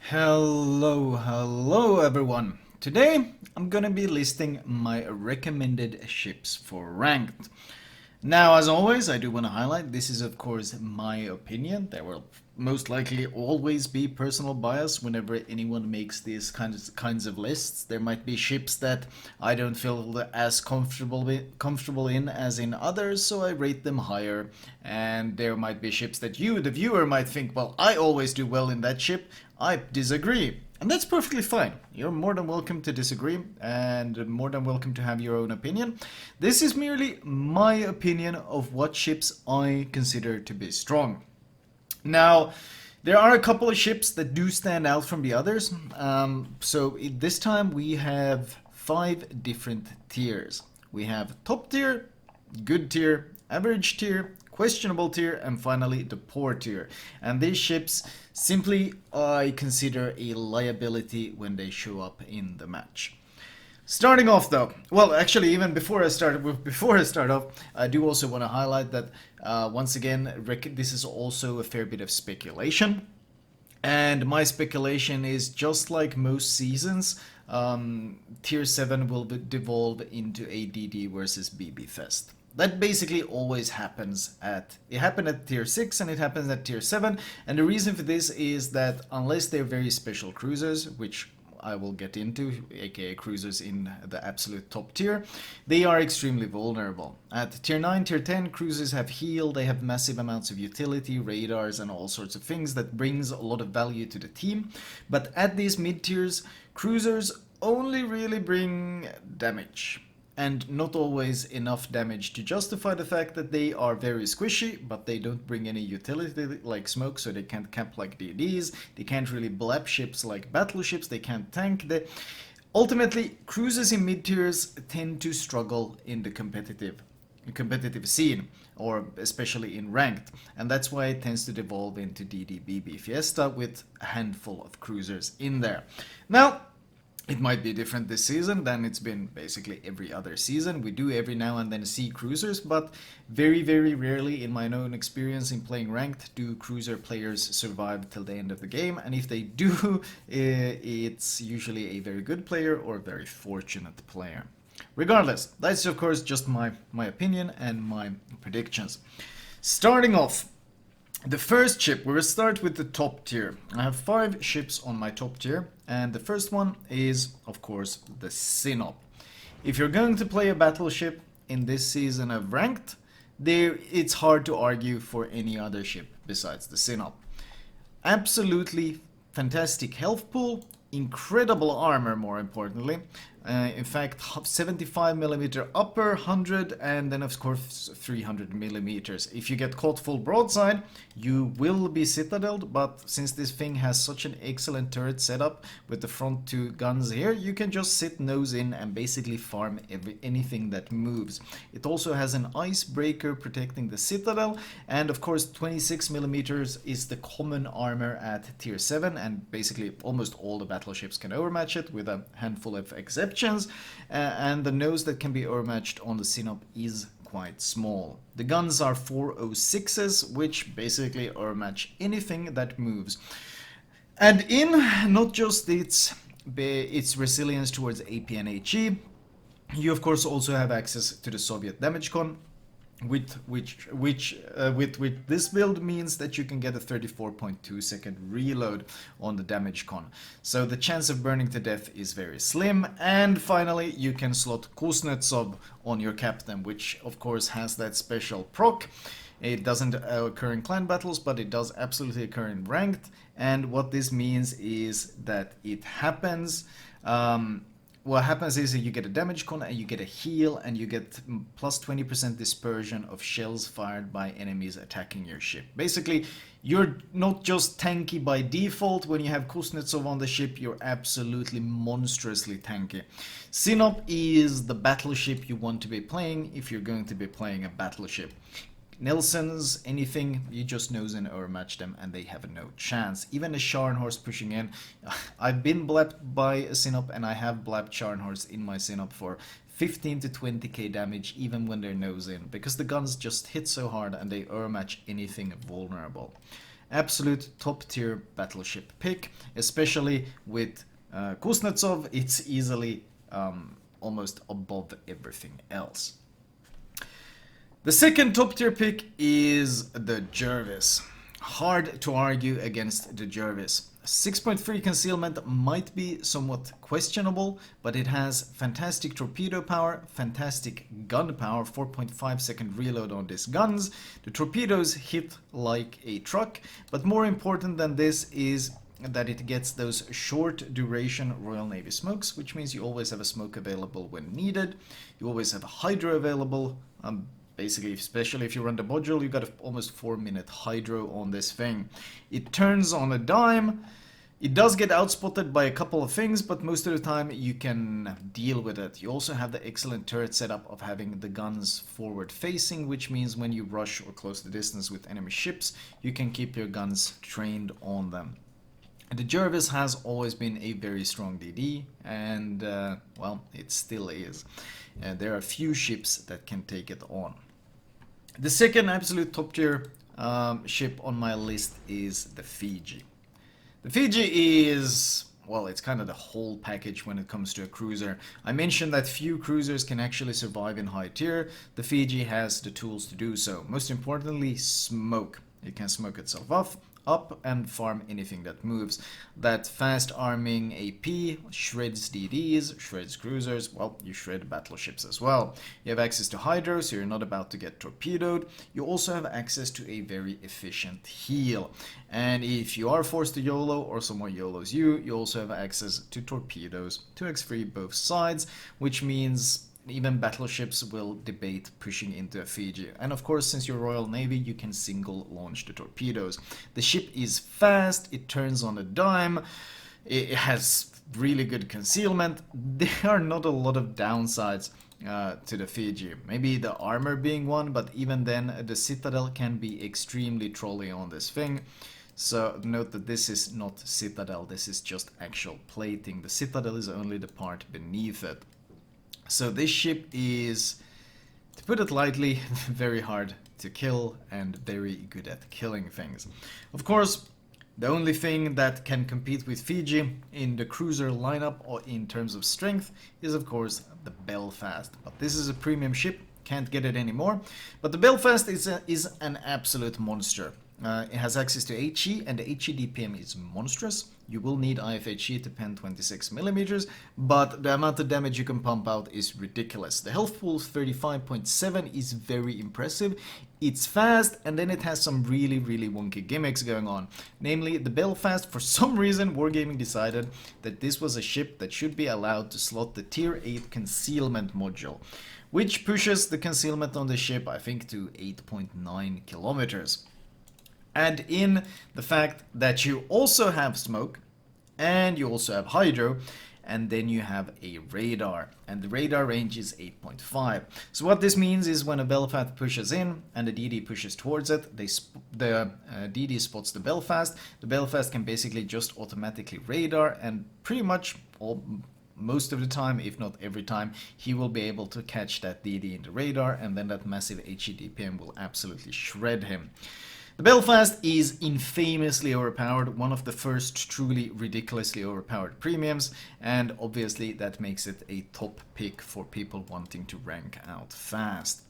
Hello everyone. Today I'm gonna be listing my recommended ships for ranked. Now, as always, I do want to highlight this is, of course, my opinion. There will most likely always be personal bias whenever anyone makes these kinds of lists. There might be ships that I don't feel as comfortable in as in others, so I rate them higher. And there might be ships that you, the viewer, might think, well, I always do well in that ship. I disagree. And that's perfectly fine. You're more than welcome to disagree and more than welcome to have your own opinion. This is merely my opinion of what ships I consider to be strong. Now, there are a couple of ships that do stand out from the others. This time we have 5 different tiers. We have top tier, good tier, average tier, questionable tier, and finally the poor tier. And these ships simply I consider a liability when they show up in the match. Starting off though, well actually even before I start off, I do also want to highlight that once again this is also a fair bit of speculation. And my speculation is just like most seasons, Tier 7 will devolve into a DD versus BB Fest. That basically always happens it happened at Tier 6 and it happens at Tier 7. And the reason for this is that unless they're very special cruisers, which I will get into, aka cruisers in the absolute top tier, they are extremely vulnerable. At tier 9, tier 10, cruisers have heal, they have massive amounts of utility, radars and all sorts of things that brings a lot of value to the team. But at these mid tiers, cruisers only really bring damage. And not always enough damage to justify the fact that they are very squishy, but they don't bring any utility like smoke, so they can't camp like DDs, they can't really blap ships like battleships, they can't tank. Ultimately, cruisers in mid-tiers tend to struggle in the competitive scene, or especially in ranked, and that's why it tends to devolve into DD/BB Fiesta with a handful of cruisers in there. Now, it might be different this season than it's been basically every other season. We do every now and then see cruisers, but very, very rarely in my own experience in playing ranked do cruiser players survive till the end of the game. And if they do, it's usually a very good player or a very fortunate player. Regardless, that's of course just my opinion and my predictions. Starting off, the first ship, we will start with the top tier. I have 5 ships on my top tier, and the first one is, of course, the Sinop. If you're going to play a battleship in this season of ranked, it's hard to argue for any other ship besides the Sinop. Absolutely fantastic health pool, incredible armor more importantly. In fact, 75mm upper, 100, and then of course 300mm. If you get caught full broadside, you will be citadeled, but since this thing has such an excellent turret setup with the front 2 guns here, you can just sit nose in and basically farm anything that moves. It also has an icebreaker protecting the citadel, and of course 26mm is the common armor at tier 7, and basically almost all the battleships can overmatch it with a handful of exceptions. And the nose that can be overmatched on the Sinop is quite small. The guns are 406s, which basically overmatch anything that moves. And in not just its resilience towards AP and HE, you of course also have access to the Soviet damage con, with this build means that you can get a 34.2 second reload on the damage con. So the chance of burning to death is very slim. And finally, you can slot Kuznetsov on your captain, which of course has that special proc. It doesn't occur in clan battles, but it does absolutely occur in ranked. And what this means is that it happens. What happens is that you get a damage con and you get a heal and you get plus 20% dispersion of shells fired by enemies attacking your ship. Basically, you're not just tanky by default. When you have Kuznetsov on the ship, you're absolutely monstrously tanky. Sinop is the battleship you want to be playing if you're going to be playing a battleship. Nelsons, anything, you just nose and overmatch them and they have no chance. Even a Scharnhorst pushing in. I've been blapped by a Sinop and I have blapped Scharnhorst in my Sinop for 15 to 20k damage even when they're nose in, because the guns just hit so hard and they overmatch anything vulnerable. Absolute top tier battleship pick, especially with Kuznetsov. It's easily almost above everything else. The second top tier pick is the Jervis. Hard to argue against the Jervis. 6.3 concealment might be somewhat questionable, but it has fantastic torpedo power, fantastic gun power, 4.5-second reload on these guns. The torpedoes hit like a truck, but more important than this is that it gets those short duration Royal Navy smokes, which means you always have a smoke available when needed. You always have a hydro available. Basically, especially if you run the module, you got an almost 4-minute hydro on this thing. It turns on a dime. It does get outspotted by a couple of things, but most of the time you can deal with it. You also have the excellent turret setup of having the guns forward facing, which means when you rush or close the distance with enemy ships, you can keep your guns trained on them. The Jervis has always been a very strong DD, and well, it still is. There are few ships that can take it on. The second absolute top tier ship on my list is the Fiji. The Fiji is, well, it's kind of the whole package when it comes to a cruiser. I mentioned that few cruisers can actually survive in high tier. The Fiji has the tools to do so. Most importantly, smoke. It can smoke itself up and farm anything that moves. That fast arming AP shreds DDs, shreds cruisers, well, you shred battleships as well. You have access to hydro, so you're not about to get torpedoed. You also have access to a very efficient heal. And if you are forced to YOLO or someone YOLOs you, you also have access to torpedoes, 2x3 both sides, which means even battleships will debate pushing into a Fiji. And of course, since you're Royal Navy, you can single launch the torpedoes. The ship is fast, it turns on a dime, it has really good concealment. There are not a lot of downsides to the Fiji. Maybe the armor being one, but even then the Citadel can be extremely trolly on this thing. So note that this is not Citadel, this is just actual plating. The Citadel is only the part beneath it. So this ship is, to put it lightly, very hard to kill and very good at killing things. Of course, the only thing that can compete with Fiji in the cruiser lineup or in terms of strength is of course the Belfast. But this is a premium ship, can't get it anymore. But the Belfast is an absolute monster. It has access to HE, and the HE DPM is monstrous. You will need IFHE to pen 26mm, but the amount of damage you can pump out is ridiculous. The health pool 35.7 is very impressive. It's fast, and then it has some really wonky gimmicks going on. Namely, the Belfast, for some reason, Wargaming decided that this was a ship that should be allowed to slot the Tier 8 concealment module, which pushes the concealment on the ship, I think, to 8.9 kilometers. And in the fact that you also have smoke, and you also have hydro, and then you have a radar, and the radar range is 8.5. So what this means is when a Belfast pushes in and the DD pushes towards it, the DD spots the Belfast can basically just automatically radar, and pretty much most of the time, if not every time, he will be able to catch that DD in the radar, and then that massive HE DPM will absolutely shred him. The Belfast is infamously overpowered, one of the first truly ridiculously overpowered premiums, and obviously that makes it a top pick for people wanting to rank out fast.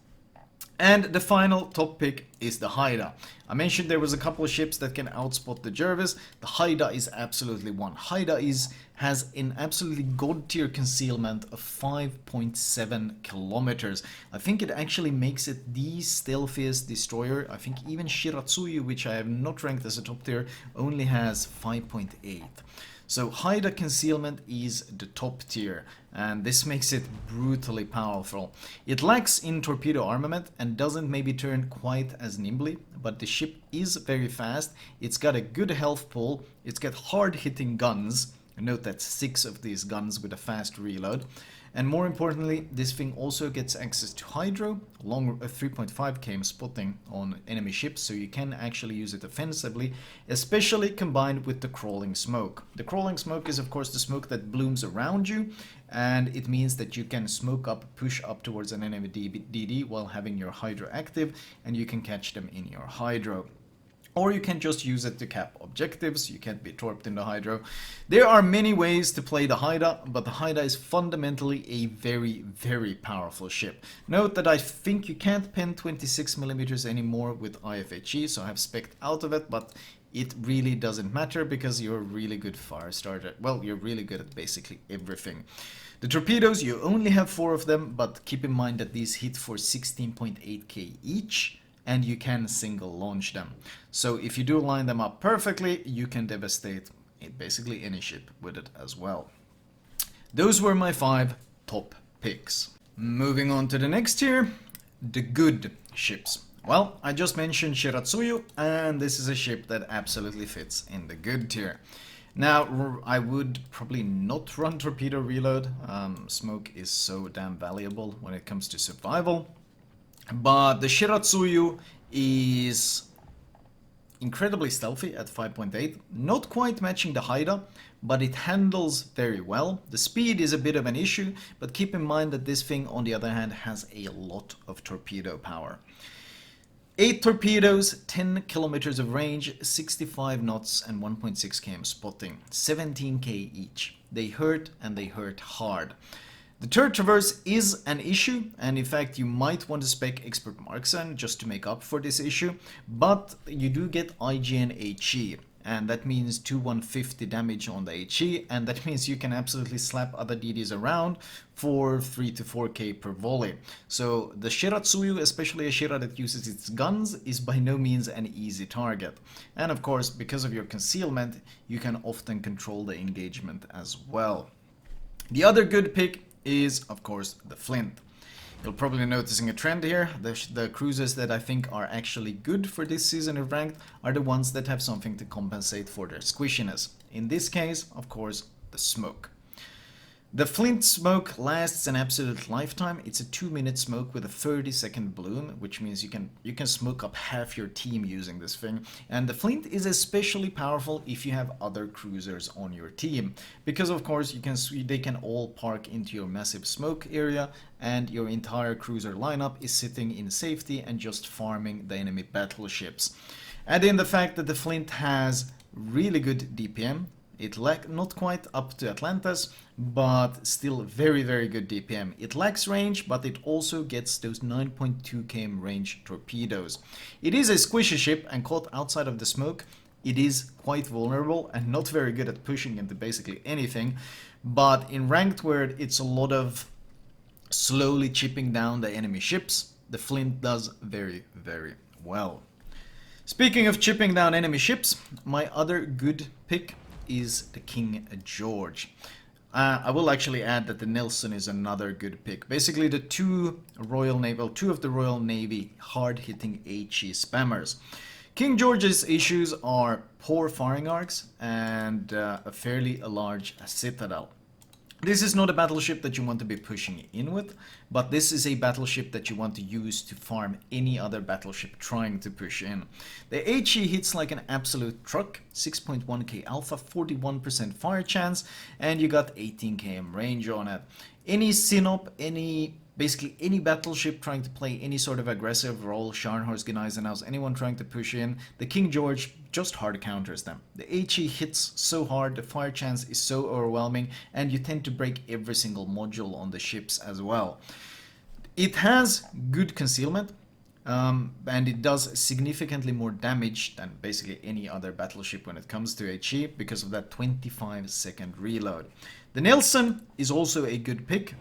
And the final top pick is the Haida. I mentioned there was a couple of ships that can outspot the Jervis. The Haida is absolutely one. Haida has an absolutely god tier concealment of 5.7 kilometers. I think it actually makes it the stealthiest destroyer. I think even Shiratsuyu, which I have not ranked as a top tier, only has 5.8. So Haida concealment is the top tier, and this makes it brutally powerful. It lacks in torpedo armament and doesn't maybe turn quite as nimbly, but the ship is very fast, it's got a good health pool, it's got hard hitting guns. Note that 6 of these guns with a fast reload. And more importantly, this thing also gets access to hydro, long 3.5 km spotting on enemy ships, so you can actually use it offensively, especially combined with the crawling smoke. The crawling smoke is of course the smoke that blooms around you, and it means that you can smoke up, push up towards an enemy DD while having your hydro active, and you can catch them in your hydro. or you can just use it to cap objectives. You can't be torped in the Hydro. There are many ways to play the Haida, but the Haida is fundamentally a very, very powerful ship. Note that I think you can't pen 26mm anymore with IFHE, so I have spec'd out of it, but it really doesn't matter because you're a really good fire starter. Well, you're really good at basically everything. The torpedoes, you only have 4 of them, but keep in mind that these hit for 16.8k each, and you can single launch them. So if you do line them up perfectly, you can devastate basically any ship with it as well. Those were my 5 top picks. Moving on to the next tier, the good ships. Well, I just mentioned Shiratsuyu, and this is a ship that absolutely fits in the good tier. Now, I would probably not run torpedo reload. Smoke is so damn valuable when it comes to survival. But the Shiratsuyu is incredibly stealthy at 5.8, not quite matching the Haida, but it handles very well. The speed is a bit of an issue, but keep in mind that this thing, on the other hand, has a lot of torpedo power. 8 torpedoes, 10 kilometers of range, 65 knots and 1.6 km spotting, 17k each. They hurt, and they hurt hard. The turret traverse is an issue, and in fact you might want to spec expert marksman just to make up for this issue, but you do get IGN HE, and that means 2150 damage on the HE, and that means you can absolutely slap other DDs around for 3 to 4k per volley. So the Shiratsuyu, especially a Shira that uses its guns, is by no means an easy target. And of course, because of your concealment, you can often control the engagement as well. The other good pick is, of course, the Flint. You're probably noticing a trend here. The cruisers that I think are actually good for this season of Ranked are the ones that have something to compensate for their squishiness. In this case, of course, the smoke. The Flint smoke lasts an absolute lifetime. It's a 2-minute smoke with a 30-second bloom, which means you can smoke up half your team using this thing. And the Flint is especially powerful if you have other cruisers on your team, because of course they can all park into your massive smoke area, and your entire cruiser lineup is sitting in safety and just farming the enemy battleships. Add in the fact that the Flint has really good DPM. It not quite up to Atlantis, but still very, very good DPM. It lacks range, but it also gets those 9.2 km range torpedoes. It is a squishy ship, and caught outside of the smoke, it is quite vulnerable and not very good at pushing into basically anything. But in Ranked, where it's a lot of slowly chipping down the enemy ships, the Flint does very, very well. Speaking of chipping down enemy ships, my other good pick is the King George. I will actually add that the Nelson is another good pick. Basically the two of the Royal Navy hard-hitting HE spammers. King George's issues are poor firing arcs and a fairly large citadel. This is not a battleship that you want to be pushing in with, but this is a battleship that you want to use to farm any other battleship trying to push in. The HE hits like an absolute truck, 6.1k alpha, 41% fire chance, and you got 18 km range on it. Any Sinop, basically any battleship trying to play any sort of aggressive role, Scharnhorst, Gneisenhaus, anyone trying to push in, the King George just hard counters them. The HE hits so hard, the fire chance is so overwhelming, and you tend to break every single module on the ships as well. It has good concealment, and it does significantly more damage than basically any other battleship when it comes to HE because of that 25-second reload. The Nelson is also a good pick.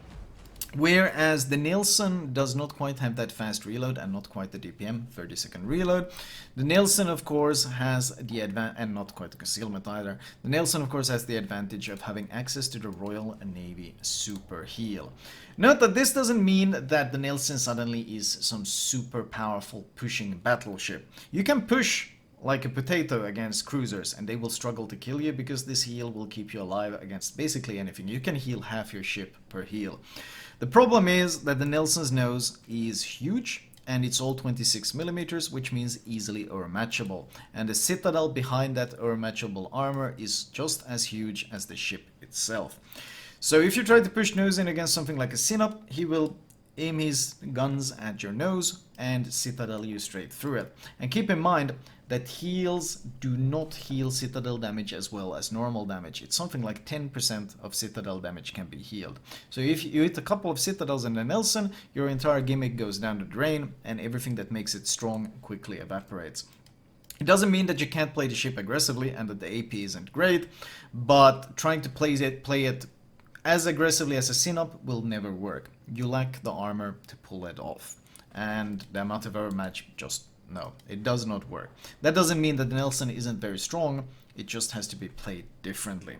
Whereas the Nelson does not quite have that fast reload and not quite the DPM, 30-second reload. The Nelson, of course, has the advantage, and not quite the concealment either. The Nelson, of course, has the advantage of having access to the Royal Navy super heal. Note that this doesn't mean that the Nelson suddenly is some super powerful pushing battleship. You can push like a potato against cruisers and they will struggle to kill you because this heal will keep you alive against basically anything. You can heal half your ship per heal. The problem is that the Nelson's nose is huge and it's all 26mm, which means easily overmatchable. And the citadel behind that overmatchable armor is just as huge as the ship itself. So if you try to push nose in against something like a Sinop, he will aim his guns at your nose, and citadel you straight through it. And keep in mind that heals do not heal citadel damage as well as normal damage. It's something like 10% of citadel damage can be healed. So if you hit a couple of citadels and a Nelson, your entire gimmick goes down the drain, and everything that makes it strong quickly evaporates. It doesn't mean that you can't play the ship aggressively and that the AP isn't great, but trying to play it as aggressively as a Synop will never work. You lack the armor to pull it off. And the amount of overmatch, just no, it does not work. That doesn't mean that the Nelson isn't very strong, it just has to be played differently.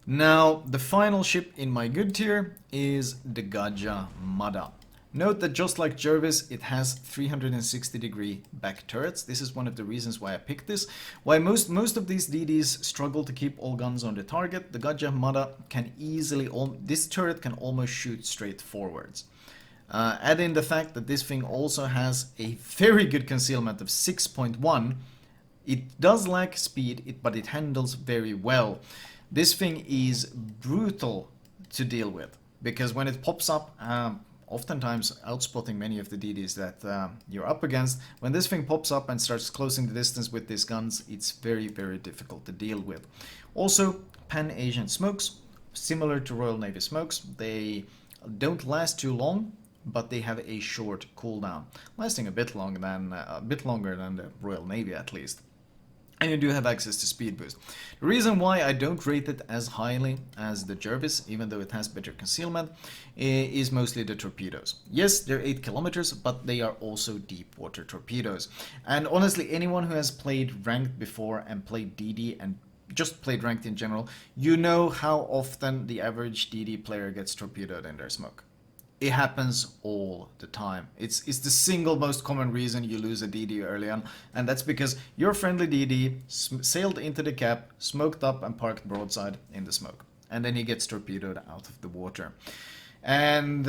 Now, the final ship in my good tier is the Gajah Mada. Note that just like Jervis, it has 360-degree back turrets. This is one of the reasons why I picked this. Why most of these DDs struggle to keep all guns on the target, the Gajah Mada can easily, this turret can almost shoot straight forwards. Add in the fact that this thing also has a very good concealment of 6.1. It does lack speed, but it handles very well. This thing is brutal to deal with, because when it pops up, oftentimes outspotting many of the DDs that you're up against, when this thing pops up and starts closing the distance with these guns, it's very, very difficult to deal with. Also, Pan-Asian smokes, similar to Royal Navy smokes, they don't last too long, but they have a short cooldown, lasting a bit longer than the Royal Navy at least. And you do have access to speed boost. The reason why I don't rate it as highly as the Jervis, even though it has better concealment, is mostly the torpedoes. Yes, they're 8 kilometers, but they are also deep water torpedoes. And honestly, anyone who has played ranked before and played DD and just played ranked in general, you know how often the average DD player gets torpedoed in their smoke. It happens all the time. It's the single most common reason you lose a DD early on, and that's because your friendly DD sailed into the cap, smoked up, and parked broadside in the smoke. And then he gets torpedoed out of the water. And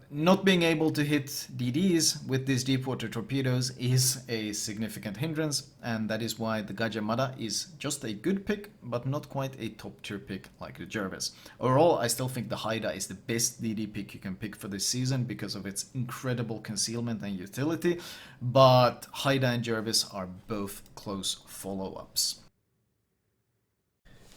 not being able to hit DDs with these deep water torpedoes is a significant hindrance, and that is why the Gajah Mada is just a good pick, but not quite a top tier pick like the Jervis. Overall, I still think the Haida is the best DD pick you can pick for this season because of its incredible concealment and utility, but Haida and Jervis are both close follow-ups.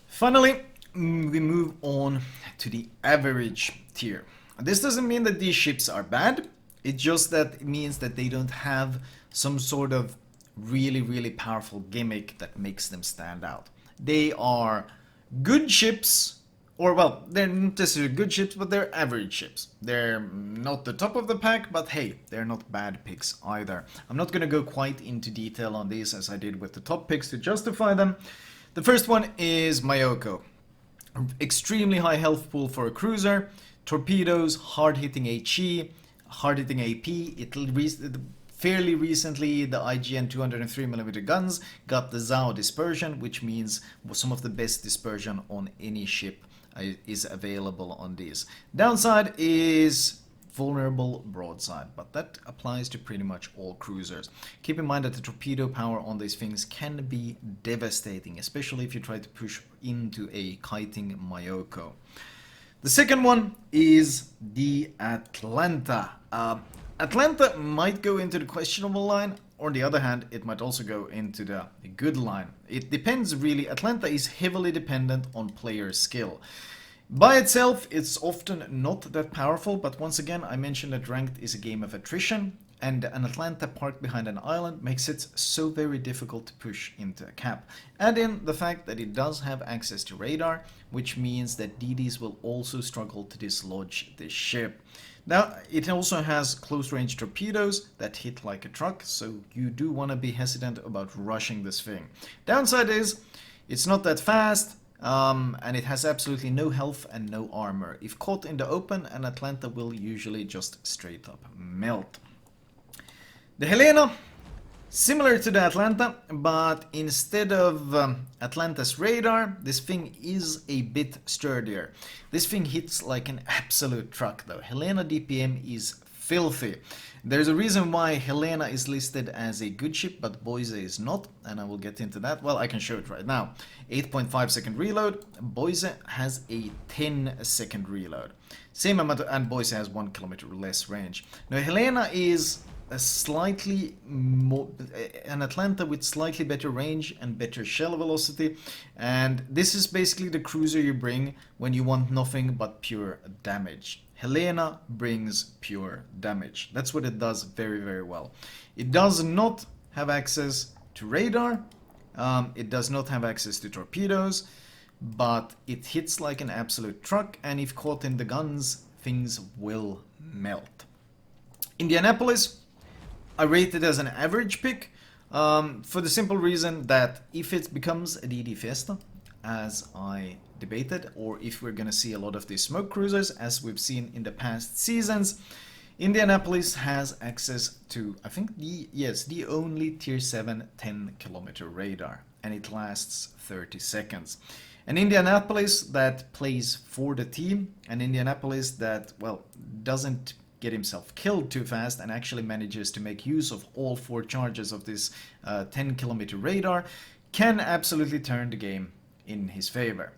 Finally, we move on to the average tier. This doesn't mean that these ships are bad, it just that it means that they don't have some sort of really, really powerful gimmick that makes them stand out. They are good ships, or well, they're not necessarily good ships, but they're average ships. They're not the top of the pack, but hey, they're not bad picks either. I'm not going to go quite into detail on these as I did with the top picks to justify them. The first one is Mayoko. Extremely high health pool for a cruiser, torpedoes, hard-hitting HE, hard-hitting AP. Fairly recently, the IGN 203mm guns got the Zao dispersion, which means some of the best dispersion on any ship is available on these. Downside is vulnerable broadside, but that applies to pretty much all cruisers. Keep in mind that the torpedo power on these things can be devastating, especially if you try to push into a kiting Mayoko. The second one is the Atlanta. Atlanta might go into the questionable line, or on the other hand, it might also go into the good line. It depends really. Atlanta is heavily dependent on player skill. By itself, it's often not that powerful, but once again, I mentioned that ranked is a game of attrition, and an Atlanta parked behind an island makes it so very difficult to push into a cap. Add in the fact that it does have access to radar, which means that DDs will also struggle to dislodge this ship. Now, it also has close-range torpedoes that hit like a truck, so you do want to be hesitant about rushing this thing. Downside is, it's not that fast, and it has absolutely no health and no armor. If caught in the open, an Atlanta will usually just straight up melt. The Helena, similar to the Atlanta, but instead of Atlanta's radar, this thing is a bit sturdier. This thing hits like an absolute truck though. Helena DPM is filthy. There's a reason why Helena is listed as a good ship, but Boise is not, and I will get into that. Well, I can show it right now. 8.5 second reload. Boise has a 10-second reload. Same amount, and Boise has 1 kilometer less range. Now, Helena is a slightly more, an Atlanta with slightly better range and better shell velocity, and this is basically the cruiser you bring when you want nothing but pure damage. Helena brings pure damage. That's what it does very, very well. It does not have access to radar, it does not have access to torpedoes, but it hits like an absolute truck, and if caught in the guns, things will melt. Indianapolis, I rate it as an average pick, for the simple reason that if it becomes a DD Fiesta, as I debated, or if we're going to see a lot of these smoke cruisers, as we've seen in the past seasons, Indianapolis has access to, I think, the only Tier 7 10-kilometer radar, and it lasts 30 seconds. An Indianapolis that plays for the team, an Indianapolis that, well, doesn't get himself killed too fast and actually manages to make use of all 4 charges of this 10-kilometer radar, can absolutely turn the game in his favor.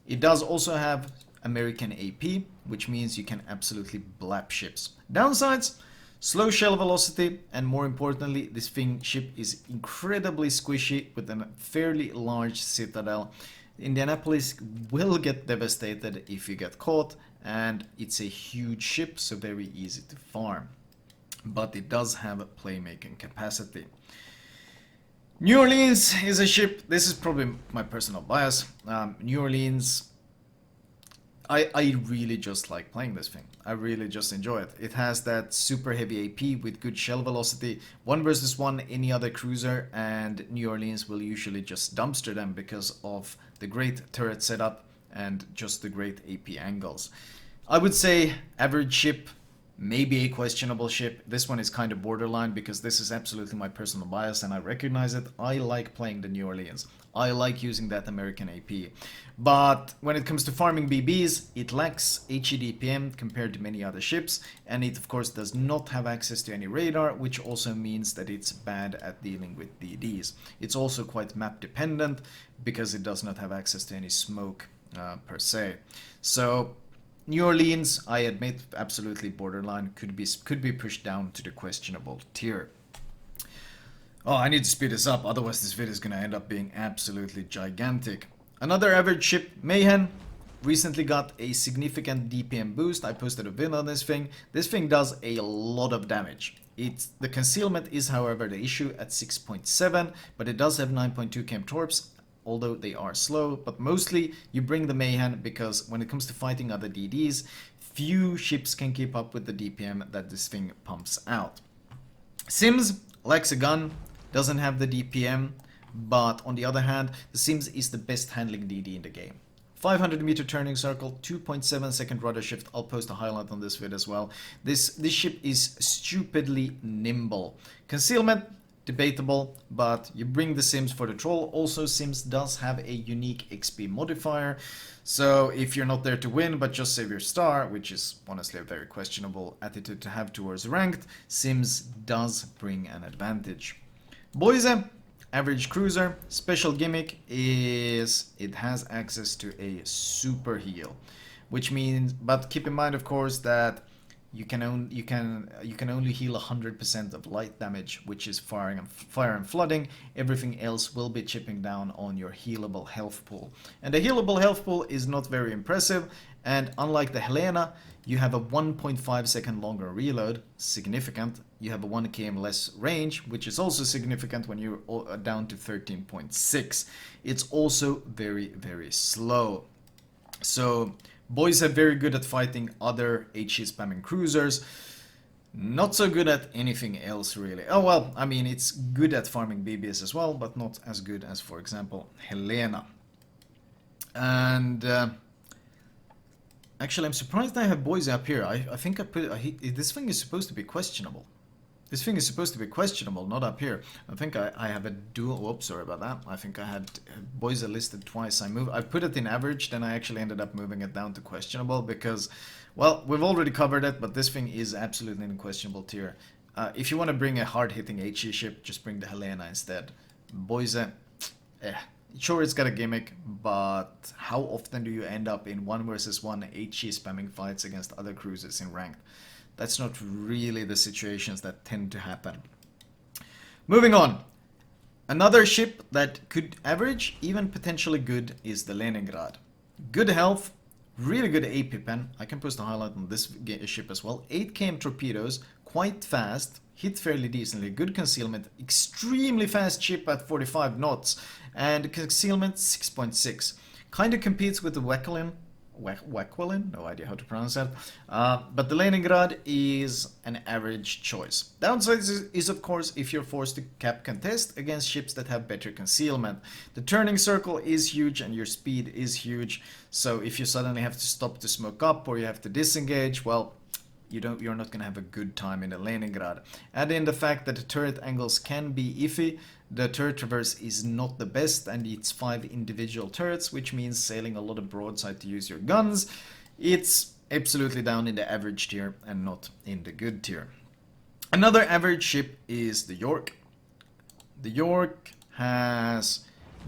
It does also have American AP, which means you can absolutely blap ships. Downsides: slow shell velocity, and more importantly, this ship is incredibly squishy with a fairly large citadel. Indianapolis will get devastated if you get caught, and it's a huge ship, so very easy to farm. But it does have a playmaking capacity. New Orleans is a ship, this is probably my personal bias. New Orleans, I really just like playing this thing. I really just enjoy it. It has that super heavy AP with good shell velocity. 1 versus 1 any other cruiser, and New Orleans will usually just dumpster them because of the great turret setup and just the great AP angles. I would say average ship, maybe a questionable ship. This one is kind of borderline because this is absolutely my personal bias and I recognize it. I like playing the New Orleans. I like using that American AP. But when it comes to farming BBs, it lacks HEDPM compared to many other ships, and it of course does not have access to any radar, which also means that it's bad at dealing with DDs. It's also quite map dependent because it does not have access to any smoke per se. So New Orleans, I admit, absolutely borderline, could be pushed down to the questionable tier. Oh, I need to speed this up, otherwise this video is going to end up being absolutely gigantic. Another average ship, Mayhem, recently got a significant DPM boost. I posted a video on this thing. This thing does a lot of damage. The concealment is, however, the issue at 6.7, but it does have 9.2 chem torps, although they are slow. But mostly you bring the Mayhem because when it comes to fighting other DDs, few ships can keep up with the DPM that this thing pumps out. Sims lacks a gun, doesn't have the DPM, but on the other hand, the Sims is the best handling DD in the game. 500 meter turning circle, 2.7 second rudder shift. I'll post a highlight on this video as well. This ship is stupidly nimble. Concealment, debatable, but you bring the Sims for the troll. Also, Sims does have a unique XP modifier, so if you're not there to win but just save your star, which is honestly a very questionable attitude to have towards ranked, Sims does bring an advantage. Boise, average cruiser. Special gimmick is it has access to a super heal, which means, but keep in mind of course that you can only heal 100% of light damage, which is fire and flooding. Everything else will be chipping down on your healable health pool, and the healable health pool is not very impressive. And unlike the Helena, you have a 1.5 second longer reload, significant. You have a 1 km less range, which is also significant when you're down to 13.6. It's also very, very slow. So boys are very good at fighting other HE spamming cruisers. Not so good at anything else really. Oh well, I mean it's good at farming BBs as well, but not as good as, for example, Helena. And actually I'm surprised I have Boise up here. I think this thing is supposed to be questionable. This thing is supposed to be questionable, not up here. I think I have a dual. Whoops, sorry about that. I think I had boys listed twice. I put it in average, then I actually ended up moving it down to questionable because, well, we've already covered it, but this thing is absolutely in questionable tier. If you want to bring a hard-hitting HE ship, just bring the Helena instead. Boise, sure it's got a gimmick, but how often do you end up in 1 versus 1 HE spamming fights against other cruisers in ranked? That's not really the situations that tend to happen. Moving on. Another ship that could average, even potentially good, is the Leningrad. Good health, really good AP pen. I can post a highlight on this ship as well. 8 km torpedoes, quite fast, hit fairly decently, good concealment, extremely fast ship at 45 knots, and concealment 6.6. Kind of competes with the Wekwelin, no idea how to pronounce that. But the Leningrad is an average choice. Downside is of course if you're forced to cap contest against ships that have better concealment. The turning circle is huge and your speed is huge. So if you suddenly have to stop to smoke up or you have to disengage, well, you're not going to have a good time in the Leningrad. Add in the fact that the turret angles can be iffy. The turret traverse is not the best and it's 5 individual turrets, which means sailing a lot of broadside to use your guns. It's absolutely down in the average tier and not in the good tier. Another average ship is the York. The York has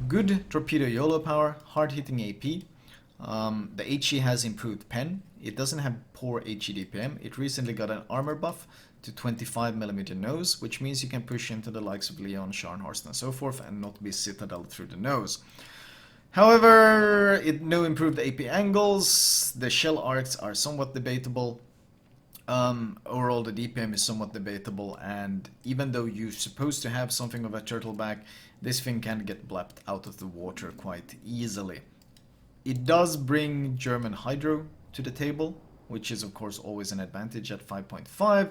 good torpedo YOLO power, hard-hitting AP. The HE has improved pen. It doesn't have poor HE DPM. It recently got an armor buff to 25mm nose, which means you can push into the likes of Leon, Scharnhorst and so forth and not be citadel through the nose. However, no improved AP angles. The shell arcs are somewhat debatable. Overall, the DPM is somewhat debatable, and even though you're supposed to have something of a turtleback, this thing can get blapped out of the water quite easily. It does bring German hydro to the table, which is of course always an advantage at 5.5,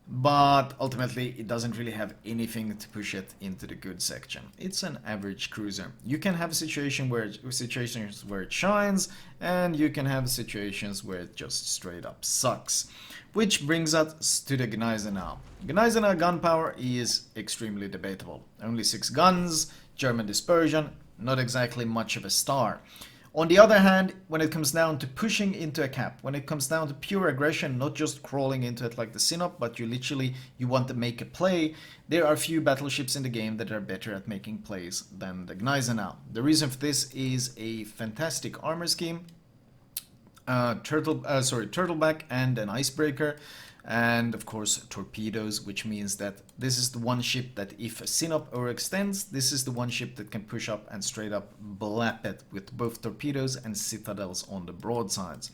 but ultimately it doesn't really have anything to push it into the good section. It's an average cruiser. You can have situations where it shines, and you can have situations where it just straight up sucks. Which brings us to the Gneisenau. Gneisenau gunpower is extremely debatable. Only 6 guns, German dispersion, not exactly much of a star. On the other hand, when it comes down to pushing into a cap, when it comes down to pure aggression, not just crawling into it like the Sinop, but you want to make a play, there are few battleships in the game that are better at making plays than the Gneisenau. The reason for this is a fantastic armor scheme, turtleback and an icebreaker, and of course torpedoes, which means that this is the one ship that if a Sinop overextends, this is the one ship that can push up and straight up blap it with both torpedoes and citadels on the broadsides.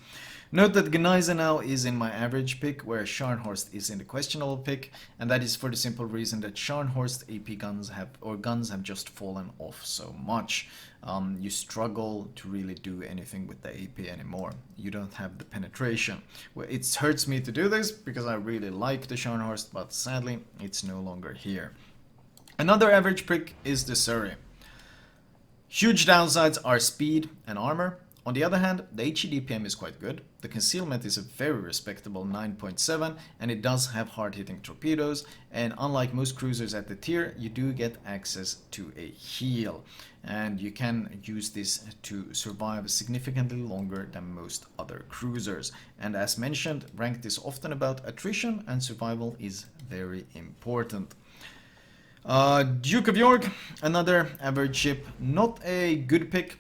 Note that Gneisenau is in my average pick, where Scharnhorst is in the questionable pick, and that is for the simple reason that Scharnhorst AP guns have just fallen off so much. You struggle to really do anything with the AP anymore. You don't have the penetration. Well, it hurts me to do this because I really like the Scharnhorst, but sadly it's no longer here. Another average pick is the Surrey. Huge downsides are speed and armor. On the other hand, the HE DPM is quite good, the concealment is a very respectable 9.7, and it does have hard-hitting torpedoes, and unlike most cruisers at the tier, you do get access to a heal, and you can use this to survive significantly longer than most other cruisers. And as mentioned, ranked is often about attrition, and survival is very important. Duke of York, another average ship, not a good pick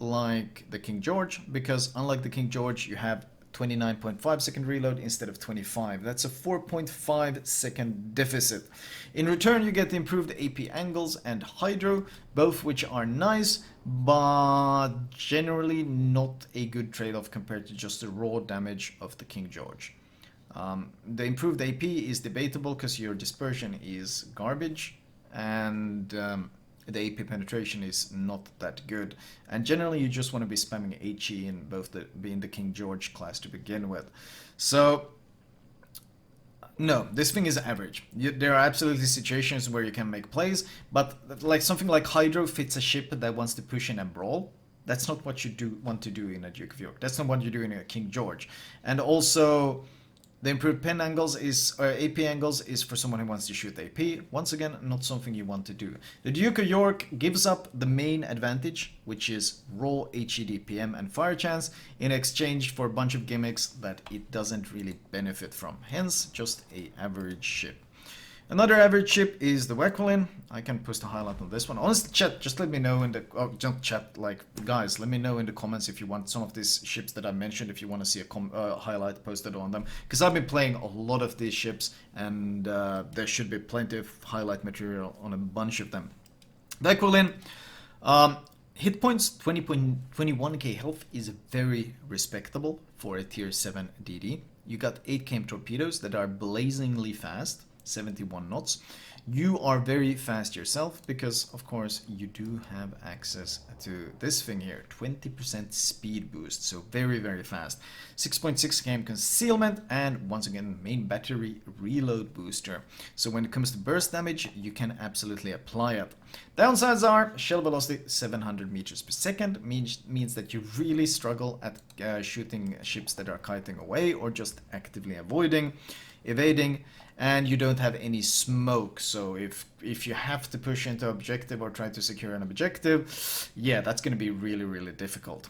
like the King George, because unlike the King George you have 29.5 second reload instead of 25. That's a 4.5 second deficit. In return you get improved AP angles and hydro, both which are nice, but generally not a good trade-off compared to just the raw damage of the King George. The improved AP is debatable because your dispersion is garbage, and the AP penetration is not that good, and generally you just want to be spamming HE in both being the King George class to begin with. So no, this thing is average. There are absolutely situations where you can make plays, but like something like Hydro fits a ship that wants to push in and brawl. That's not what you want to do in a Duke of York. That's not what you do in a King George. And also The improved pen angles is, or AP angles is for someone who wants to shoot AP. Once again, not something you want to do. The Duke of York gives up the main advantage, which is raw HED PM and fire chance, in exchange for a bunch of gimmicks that it doesn't really benefit from. Hence, just a average ship. Another average ship is the Wequelin. I can post a highlight on this one. Honestly, chat, just let me know in the... Oh, don't chat, like, guys, let me know in the comments if you want some of these ships that I mentioned, if you want to see a highlight posted on them. Because I've been playing a lot of these ships, and there should be plenty of highlight material on a bunch of them. Wequelin, hit points, 21k health is very respectable for a tier 7 DD. You got 8 km torpedoes that are blazingly fast. 71 knots. You are very fast yourself because, of course, you do have access to this thing here, 20% speed boost, so very, very fast. 6.6 km concealment, and once again, main battery reload booster. So when it comes to burst damage, you can absolutely apply it. Downsides are shell velocity 700 meters per second, means that you really struggle at shooting ships that are kiting away or just actively evading, and you don't have any smoke. So if you have to push into objective or try to secure an objective, yeah, that's going to be really, really difficult.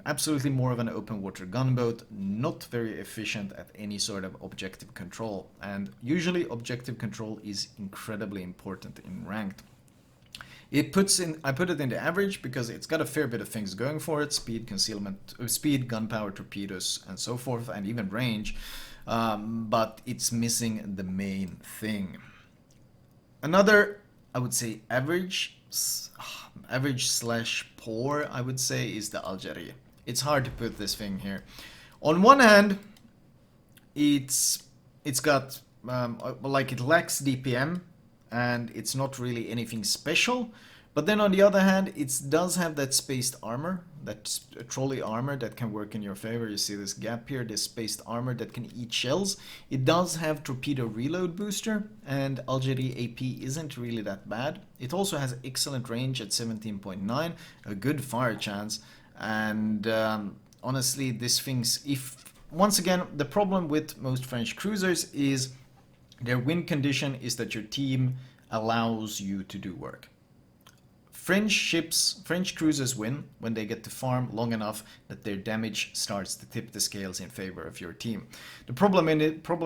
Absolutely more of an open water gunboat, not very efficient at any sort of objective control, and usually objective control is incredibly important in ranked. I put it in the average because it's got a fair bit of things going for it: speed, concealment, speed, gunpowder, torpedoes, and so forth, and even range. But it's missing the main thing. Another, I would say, average slash poor, I would say, is the Algeria. It's hard to put this thing here. On one hand, it's got like, it lacks DPM, and it's not really anything special. But then on the other hand, it does have that spaced armor, that trolley armor that can work in your favor. You see this gap here, this spaced armor that can eat shells. It does have torpedo reload booster, and Algeria AP isn't really that bad. It also has excellent range at 17.9, a good fire chance, and honestly, this thing's... Once again, the problem with most French cruisers is their win condition is that your team allows you to do work. French cruisers win when they get to farm long enough that their damage starts to tip the scales in favor of your team. The problem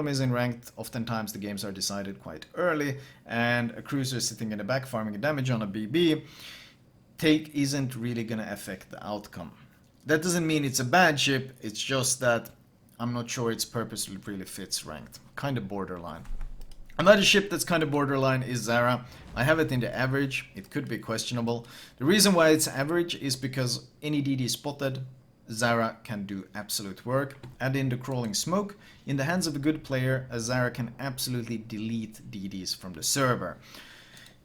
is in ranked, oftentimes the games are decided quite early, and a cruiser sitting in the back farming damage on a BB isn't really going to affect the outcome. That doesn't mean it's a bad ship, it's just that I'm not sure its purpose really fits ranked. Kind of borderline. Another ship that's kind of borderline is Zara. I have it in the average. It could be questionable. The reason why it's average is because any DD spotted, Zara can do absolute work. Add in the crawling smoke. In the hands of a good player, a Zara can absolutely delete DDs from the server.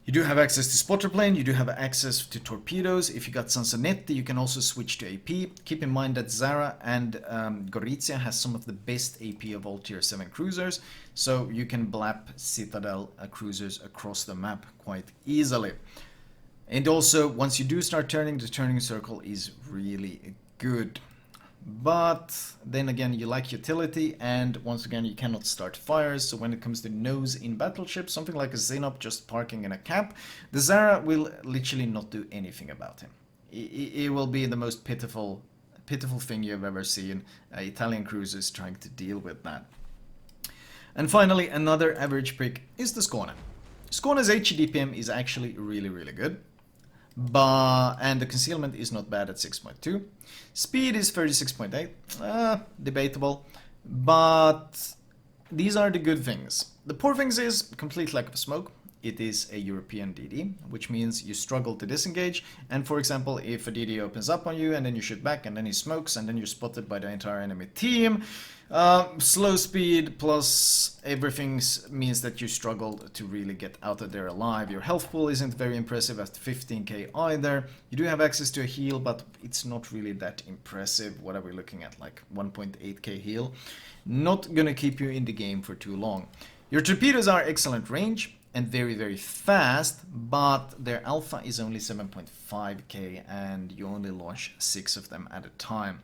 You do have access to spotter plane, you do have access to torpedoes. If you got Sansonetti, you can also switch to AP. Keep in mind that Zara and Gorizia has some of the best AP of all tier 7 cruisers, so you can blap Citadel cruisers across the map quite easily. And also, once you do start turning, the turning circle is really good. But then again, you lack utility, and once again, you cannot start fires. So when it comes to nose in battleships, something like a Xenop just parking in a camp, the Zara will literally not do anything about him. It will be the most pitiful thing you've ever seen. Italian cruisers trying to deal with that. And finally, another average pick is the Skåne. Skåne's HDPM is actually really, really good. And the concealment is not bad at 6.2. Speed is 36.8. Debatable. But these are the good things. The poor things is complete lack of smoke. It is a European DD, which means you struggle to disengage. And for example, if a DD opens up on you and then you shoot back and then he smokes and then you're spotted by the entire enemy team, slow speed plus everything means that you struggle to really get out of there alive. Your health pool isn't very impressive at 15k either. You do have access to a heal, but it's not really that impressive. What are we looking at? Like 1.8k heal. Not gonna keep you in the game for too long. Your torpedoes are excellent range and very, very fast, but their alpha is only 7.5k and you only launch 6 of them at a time.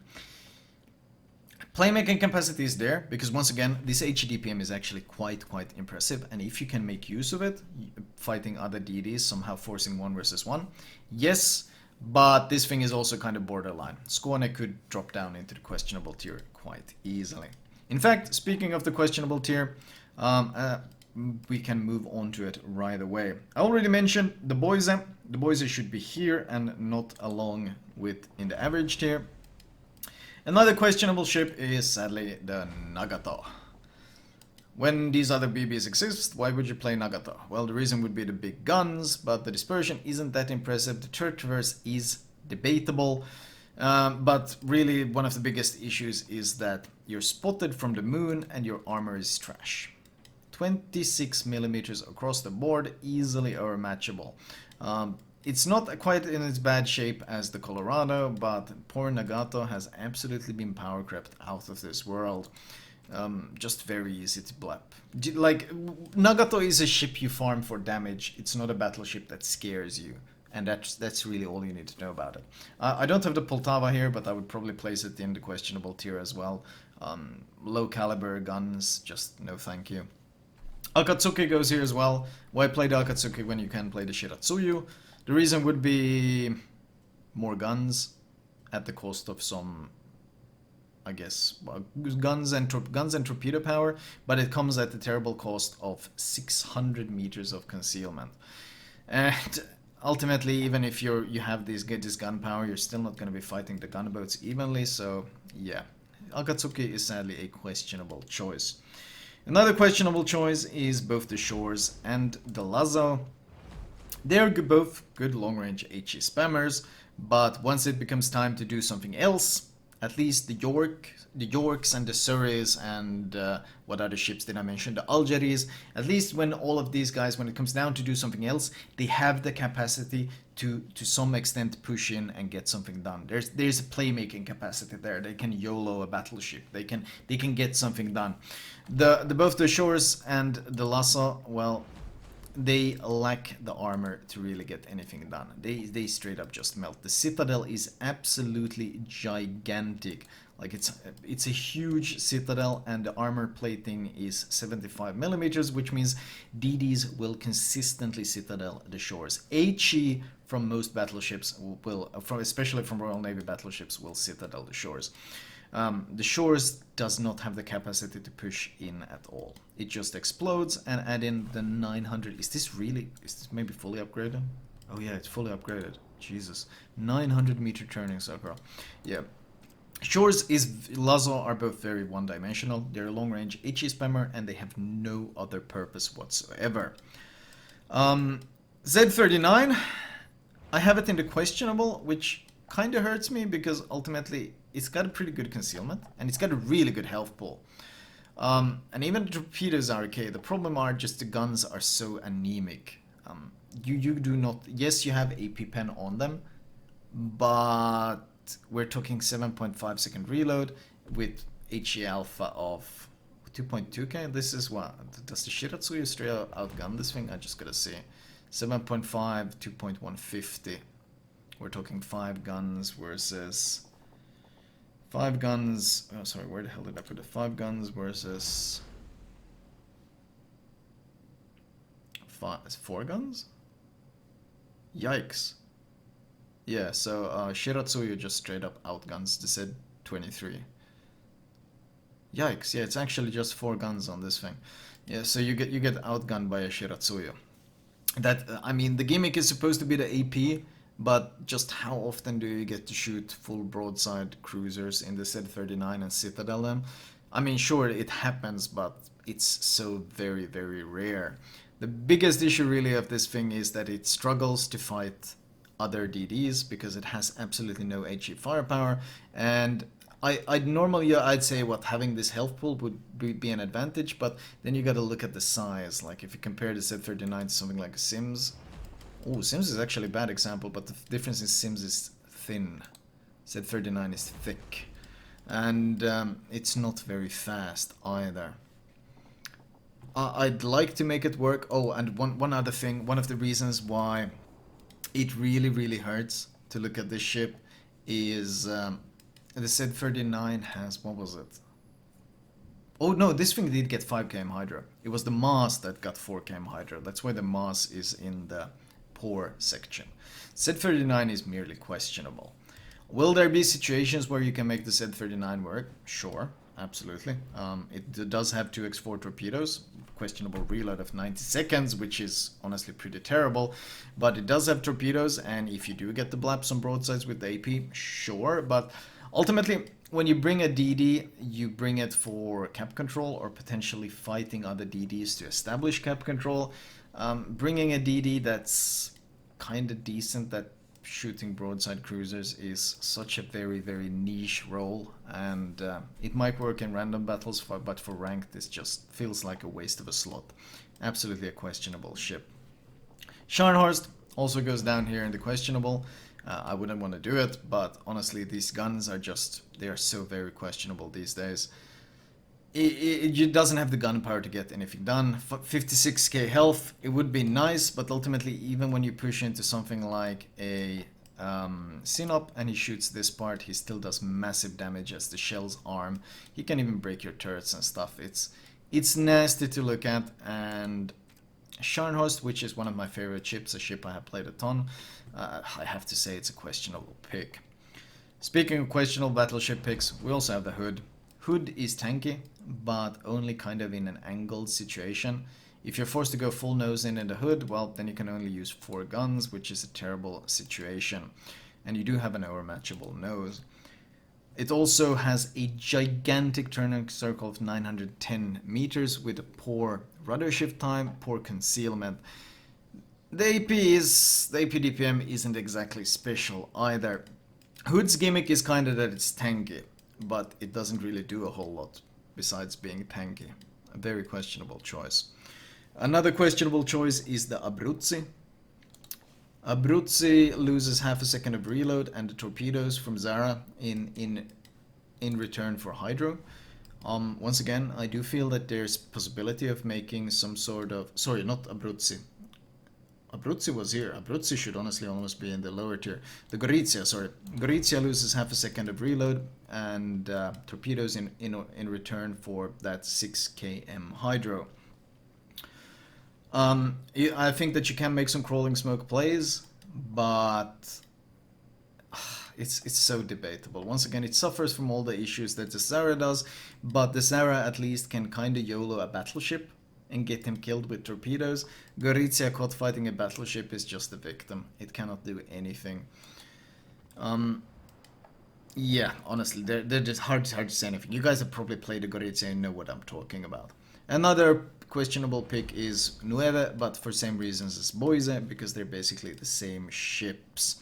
Playmaking capacity is there because once again, this HDPM is actually quite impressive, and if you can make use of it, fighting other DDs, somehow forcing 1 versus 1, yes, but this thing is also kind of borderline. Skåne could drop down into the questionable tier quite easily. In fact, speaking of the questionable tier, we can move on to it right away. I already mentioned the Boise. The Boise should be here and not along with in the average tier. Another questionable ship is sadly the Nagato. When these other BBs exist, why would you play Nagato? Well, the reason would be the big guns, but the dispersion isn't that impressive. The turret traverse is debatable, but really one of the biggest issues is that you're spotted from the moon and your armor is trash. 26 millimeters across the board, easily overmatchable. It's not quite in its bad shape as the Colorado, but poor Nagato has absolutely been power crept out of this world. Just very easy to blap. Like, Nagato is a ship you farm for damage. It's not a battleship that scares you. And that's really all you need to know about it. I don't have the Poltava here, but I would probably place it in the questionable tier as well. Low caliber guns, just no thank you. Akatsuki goes here as well. Why play the Akatsuki when you can play the Shiratsuyu? The reason would be more guns at the cost of some, I guess, guns and torpedo power, but it comes at the terrible cost of 600 meters of concealment. And ultimately, even if you have this gun power, you're still not going to be fighting the gunboats evenly. So yeah, Akatsuki is sadly a questionable choice. Another questionable choice is both the Shores and the Lazo. They're both good long-range HE spammers, but once it becomes time to do something else, at least the Yorks and the Surreys and what other ships did I mention? The Algeries. At least when all of these guys, when it comes down to do something else, they have the capacity to some extent push in and get something done. There's a playmaking capacity there. They can YOLO a battleship. They can get something done. Both the Shores and the Lhasa, well, they lack the armor to really get anything done. They straight up just melt. The Citadel is absolutely gigantic. Like it's a huge Citadel, and the armor plating is 75 millimeters, which means DDs will consistently Citadel the Shores. HE from most battleships will, especially from Royal Navy battleships, will Citadel the Shores. The Shores does not have the capacity to push in at all. It just explodes, and add in the 900. Is this maybe fully upgraded? Oh yeah, it's fully upgraded. Jesus. 900 meter turning circle. Yeah. Shores Lazo are both very one-dimensional. They're a long-range HE spammer, and they have no other purpose whatsoever. Z39, I have it in the questionable, which kind of hurts me because ultimately it's got a pretty good concealment and it's got a really good health pool. And even the torpedoes are okay. The problem are just the guns are so anemic. You do not, yes, you have AP pen on them, but we're talking 7.5 second reload with HE alpha of 2.2k. This is what, does the Shiratsuyu straight outgun this thing? I just gotta see. 7.5, 2.150. We're talking 5 guns versus 5 guns. Oh, sorry, where the hell did I put it? 5 guns versus 4 guns? Yikes. Yeah, so Shiratsuyu just straight up outguns the Z23. Yikes, yeah, it's actually just 4 guns on this thing. Yeah, so you get outgunned by a Shiratsuyu. That, I mean, the gimmick is supposed to be the AP, but just how often do you get to shoot full broadside cruisers in the Z39 and Citadel them? I mean, sure, it happens, but it's so very, very rare. The biggest issue really of this thing is that it struggles to fight other DDs because it has absolutely no HE firepower, and I'd normally say what having this health pool would be an advantage, but then you gotta look at the size. Like if you compare the Z39 to something like a Sims. Oh, Sims is actually a bad example, but the difference is Sims is thin. Z39 is thick. And it's not very fast either. I'd like to make it work. Oh, and one other thing, one of the reasons why it really hurts to look at this ship is The Z39 has, what was it? Oh no, this thing did get 5 km Hydra. It was the mass that got 4 km Hydra. That's why the mass is in the poor section. Z39 is merely questionable. Will there be situations where you can make the Z39 work? Sure, absolutely. It does have 2x4 torpedoes, questionable reload of 90 seconds, which is honestly pretty terrible. But it does have torpedoes, and if you do get the blaps on broadsides with the AP, sure. But ultimately, when you bring a DD, you bring it for cap control or potentially fighting other DDs to establish cap control. Bringing a DD that's kind of decent that shooting broadside cruisers is such a very, very niche role, and it might work in random battles, but for ranked this just feels like a waste of a slot. Absolutely a questionable ship. Scharnhorst also goes down here in the questionable. I wouldn't want to do it, but honestly these guns are just, they are so very questionable these days. It doesn't have the gunpowder to get anything done. 56k health, it would be nice, but ultimately even when you push into something like a Sinop and he shoots this part, he still does massive damage as the shells arm. He can even break your turrets and stuff. It's nasty to look at, and Scharnhorst, which is one of my favorite ships, a ship I have played a ton, I have to say it's a questionable pick. Speaking of questionable battleship picks, we also have the Hood. Hood is tanky, but only kind of in an angled situation. If you're forced to go full nose in the Hood, well, then you can only use 4 guns, which is a terrible situation. And you do have an overmatchable nose. It also has a gigantic turning circle of 910 meters with a poor rudder shift time, poor concealment. The AP DPM isn't exactly special either. Hood's gimmick is kind of that it's tanky, but it doesn't really do a whole lot besides being tanky. A very questionable choice. Another questionable choice is the Abruzzi. Abruzzi loses half a second of reload and the torpedoes from Zara in return for Hydro. Once again, I do feel that there's possibility of making some sort of... Sorry, not Abruzzi. Abruzzi was here. Abruzzi should honestly almost be in the lower tier. The Gorizia, sorry. Gorizia loses half a second of reload and torpedoes in return for that 6 km Hydro. I think that you can make some crawling smoke plays, but it's so debatable. Once again, it suffers from all the issues that the Zara does, but the Zara at least can kind of YOLO a battleship and get him killed with torpedoes. Gorizia caught fighting a battleship is just a victim. It cannot do anything. Yeah, honestly, they're just hard to say anything. You guys have probably played a Gorizia and know what I'm talking about. Another questionable pick is Nueve, but for same reasons as Boise, because they're basically the same ships.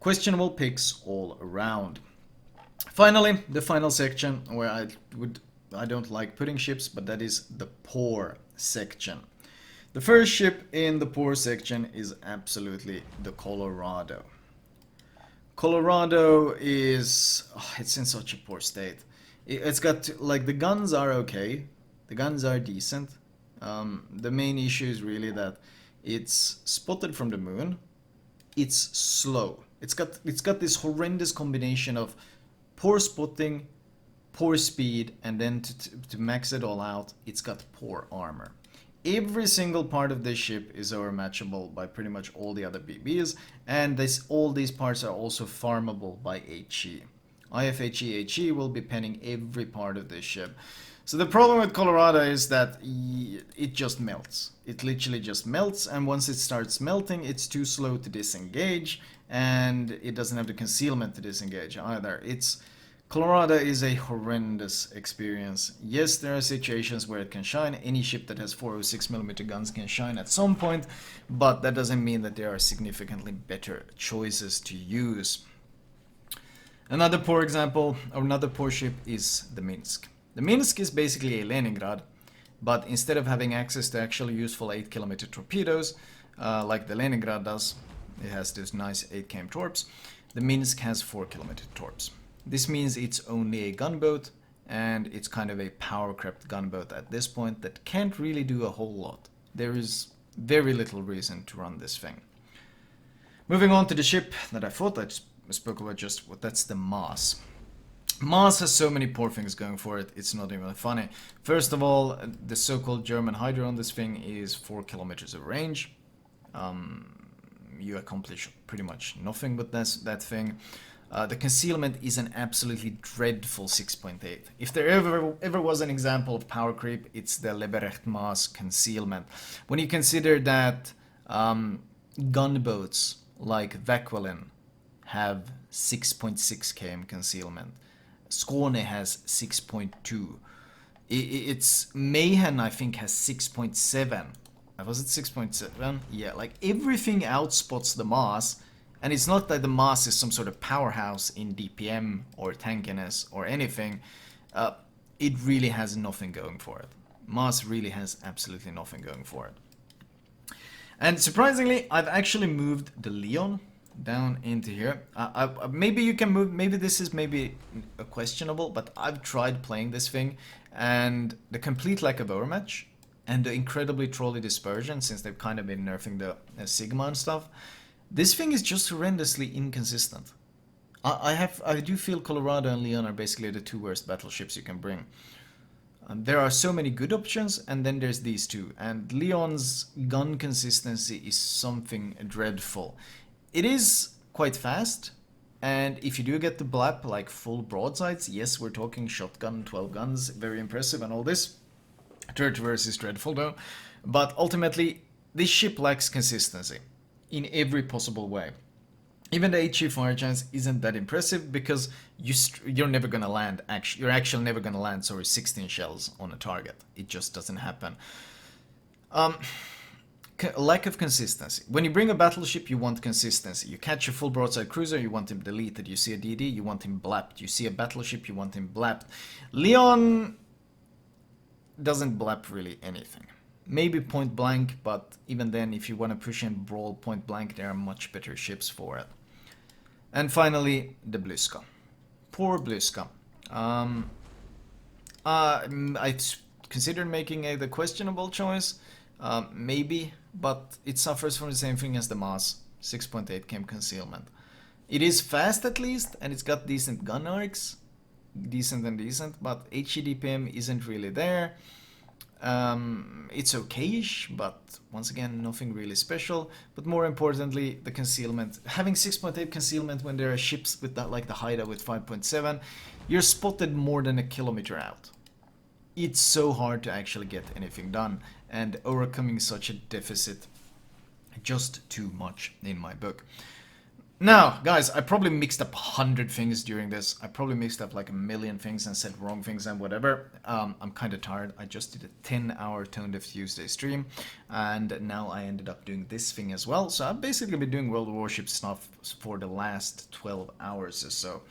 Questionable picks all around. Finally, the final section where I don't like putting ships, but that is the poor section. The first ship in the poor section is absolutely the Colorado. Colorado is... it's in such a poor state. It's got... like, the guns are okay. The guns are decent. The main issue is really that it's spotted from the moon. It's slow. It's got this horrendous combination of poor spotting, poor speed, and then to max it all out, it's got poor armor. Every single part of this ship is overmatchable by pretty much all the other BBs, and all these parts are also farmable by HE. IFHE HE will be penning every part of this ship. So the problem with Colorado is that it just melts. It literally just melts, and once it starts melting, it's too slow to disengage, and it doesn't have the concealment to disengage either. Colorado is a horrendous experience. Yes, there are situations where it can shine. Any ship that has 406mm guns can shine at some point, but that doesn't mean that there are significantly better choices to use. Another poor example, or another poor ship, is the Minsk. The Minsk is basically a Leningrad, but instead of having access to actually useful 8km torpedoes, like the Leningrad does, it has those nice 8 km torps, the Minsk has 4km torps. This means it's only a gunboat, and it's kind of a power-crept gunboat at this point that can't really do a whole lot. There is very little reason to run this thing. Moving on to the ship that I thought I spoke about just, that's the Maas. Mars has so many poor things going for it, it's not even funny. First of all, the so-called German Hydra on this thing is 4 kilometers of range. You accomplish pretty much nothing with that thing. The concealment is an absolutely dreadful 6.8. If there ever was an example of power creep, it's the Leberecht Maas concealment. When you consider that gunboats like Vakvalin have 6.6 km concealment, Skåne has 6.2. It's Mayhem, I think, has 6.7. Was it 6.7? Yeah, like everything outspots the Maas, and it's not that the Maas is some sort of powerhouse in DPM or tankiness or anything. It really has nothing going for it. Maas really has absolutely nothing going for it. And surprisingly, I've actually moved the Leon down into here. Maybe you can move, maybe this is maybe questionable, but I've tried playing this thing, and the complete lack of overmatch and the incredibly trolley dispersion, since they've kind of been nerfing the Sigma and stuff, this thing is just horrendously inconsistent. I do feel Colorado and Leon are basically the two worst battleships you can bring. There are so many good options, and then there's these two, and Leon's gun consistency is something dreadful. It is quite fast, and if you do get the blap, like full broadsides, yes, we're talking shotgun, 12 guns, very impressive and all this. Turret reverse is dreadful though, but ultimately, this ship lacks consistency in every possible way. Even the HE fire chance isn't that impressive because you're never gonna land. You're actually never gonna land. Sorry, 16 shells on a target. It just doesn't happen. Lack of consistency. When you bring a battleship, you want consistency. You catch a full broadside cruiser, you want him deleted. You see a DD, you want him blapped. You see a battleship, you want him blapped. Leon doesn't blap really anything. Maybe point blank, but even then, if you want to push and brawl point blank, there are much better ships for it. And finally, the Blyska. Poor Blyska. I considered making the questionable choice. Maybe, but it suffers from the same thing as the Maas, 6.8 km concealment. It is fast at least, and it's got decent gun arcs, decent, but HEDPM isn't really there. It's okay-ish, but once again, nothing really special. But more importantly, the concealment. Having 6.8 concealment when there are ships with that, like the Haida with 5.7, you're spotted more than a kilometer out. It's so hard to actually get anything done, and overcoming such a deficit, just too much in my book. Now, guys, I probably mixed up 100 things during this. I probably mixed up like a million things and said wrong things and whatever. I'm kind of tired. I just did a 10-hour Tone Deaf Tuesday stream, and now I ended up doing this thing as well. So I've basically been doing World of Warship stuff for the last 12 hours or so.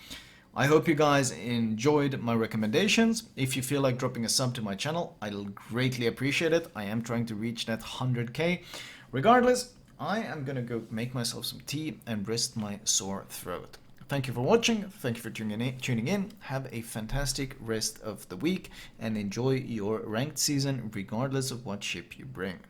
I hope you guys enjoyed my recommendations. If you feel like dropping a sub to my channel, I'll greatly appreciate it. I am trying to reach that 100k. Regardless, I am gonna go make myself some tea and rest my sore throat. Thank you for watching. Thank you for tuning in. Have a fantastic rest of the week and enjoy your ranked season regardless of what ship you bring.